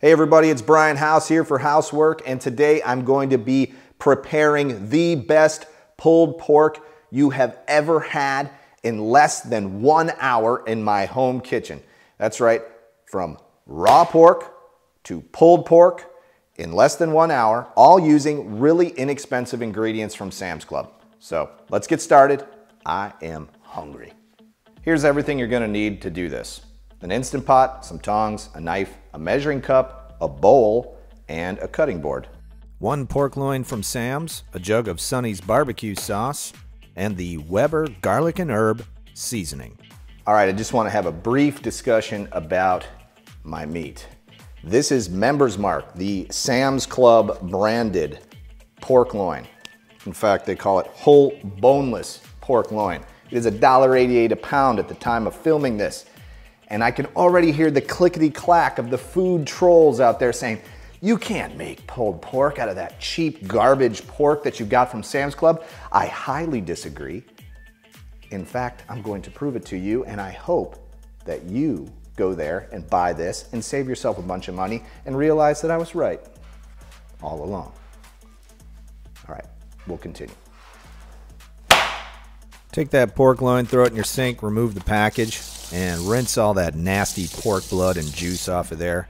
Hey everybody, it's Brian House here for Housework, and today I'm going to be preparing the best pulled pork you have ever had in less than 1 hour in my home kitchen. That's right, from raw pork to pulled pork in less than 1 hour, all using really inexpensive ingredients from Sam's Club. So let's get started. I am hungry. Here's everything you're gonna need to do this. An Instant Pot, some tongs, a knife, a measuring cup, a bowl, and a cutting board. 1 pork loin from Sam's, a jug of Sonny's BBQ sauce, and the Weber garlic and herb seasoning. All right, I just want to have a brief discussion about my meat. This is Members Mark, the Sam's Club branded pork loin. In fact, they call it whole boneless pork loin. It is $1.88 a pound at the time of filming this. And I can already hear the clickety-clack of the food trolls out there saying, you can't make pulled pork out of that cheap garbage pork that you got from Sam's Club. I highly disagree. In fact, I'm going to prove it to you, and I hope that you go there and buy this and save yourself a bunch of money and realize that I was right all along. All right, we'll continue. Take that pork loin, throw it in your sink, remove the package, and rinse all that nasty pork blood and juice off of there.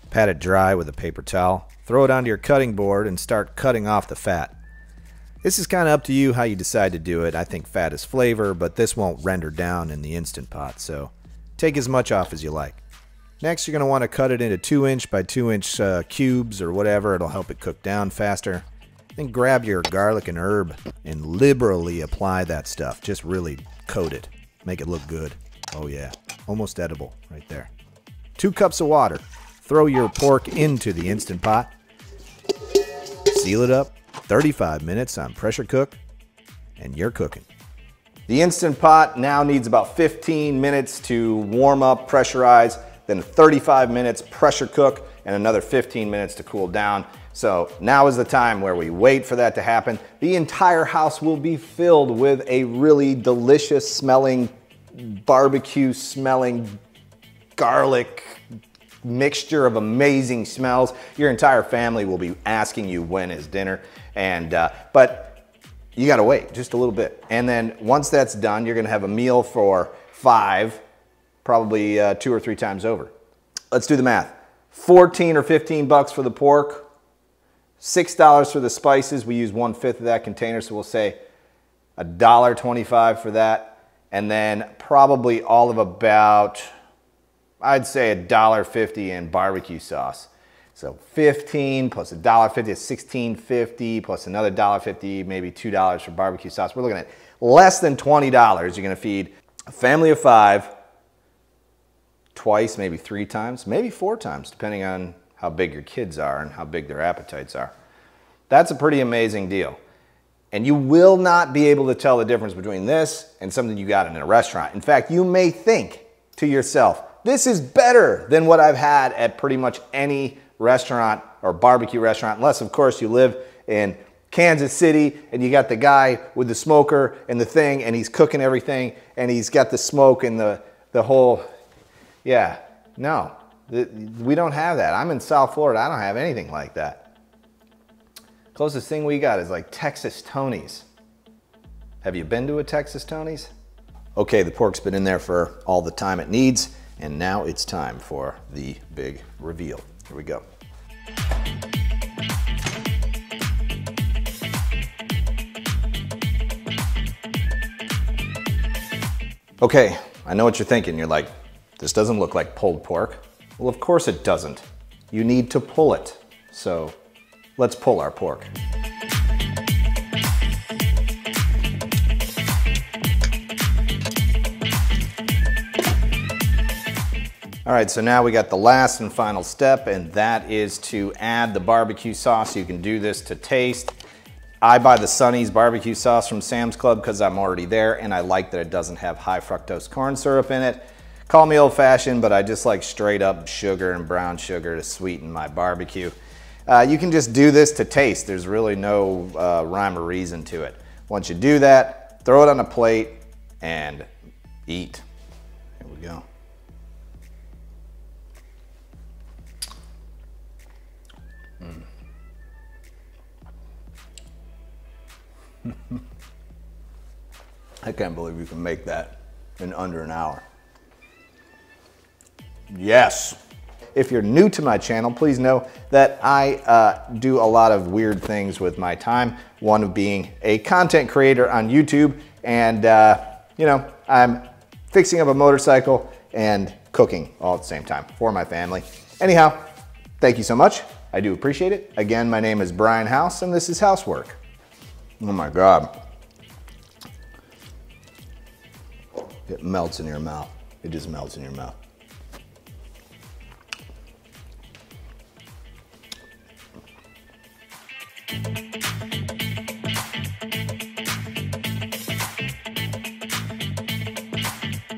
Pat it dry with a paper towel. Throw it onto your cutting board and start cutting off the fat. This is kind of up to you how you decide to do it. I think fat is flavor, but this won't render down in the Instant Pot, so take as much off as you like. Next, you're going to want to cut it into 2-inch by 2-inch cubes or whatever. It'll help it cook down faster. Then grab your garlic and herb and liberally apply that stuff. Just really coat it. Make it look good. Oh yeah, almost edible right there. 2 cups of water. Throw your pork into the Instant Pot. Seal it up. 35 minutes on pressure cook, and you're cooking. The Instant Pot now needs about 15 minutes to warm up, pressurize, then 35 minutes pressure cook, and another 15 minutes to cool down. So now is the time where we wait for that to happen. The entire house will be filled with a really delicious smelling, barbecue smelling, garlic mixture of amazing smells. Your entire family will be asking you when is dinner, and but you gotta wait just a little bit. And then once that's done, you're gonna have a meal for 5, probably 2 or 3 times over. Let's do the math. 14 or 15 bucks for the pork, $6 for the spices. We use 1/5 of that container, so we'll say $1.25 for that. And then probably all of about, I'd say $1.50 in barbecue sauce. So 15 plus $1.50 is $16.50 plus another $1.50, maybe $2 for barbecue sauce. We're looking at less than $20. You're gonna feed a family of 5 twice, maybe 3 times, maybe 4 times, depending on how big your kids are and how big their appetites are. That's a pretty amazing deal. And you will not be able to tell the difference between this and something you got in a restaurant. In fact, you may think to yourself, this is better than what I've had at pretty much any restaurant or barbecue restaurant, unless of course you live in Kansas City and you got the guy with the smoker and the thing and he's cooking everything and he's got the smoke and the whole, yeah, no. We don't have that. I'm in South Florida. I don't have anything like that. Closest thing we got is like Texas Tony's. Have you been to a Texas Tony's? Okay, the pork's been in there for all the time it needs, and now it's time for the big reveal. Here we go. Okay, I know what you're thinking. You're like, this doesn't look like pulled pork. Well, of course it doesn't. You need to pull it. So let's pull our pork. All right, so now we got the last and final step, and that is to add the barbecue sauce. You can do this to taste. I buy the Sonny's barbecue sauce from Sam's Club because I'm already there, and I like that it doesn't have high fructose corn syrup in it. Call me old-fashioned, but I just like straight up sugar and brown sugar to sweeten my barbecue. You can just do this to taste. There's really no rhyme or reason to it. Once you do that, throw it on a plate and eat. Here we go. I can't believe you can make that in under an hour. Yes. If you're new to my channel, please know that I do a lot of weird things with my time. One of being a content creator on YouTube, and you know, I'm fixing up a motorcycle and cooking all at the same time for my family. Anyhow, thank you so much. I do appreciate it. Again, my name is Brian House, and this is Housework. Oh my God. It melts in your mouth. It just melts in your mouth.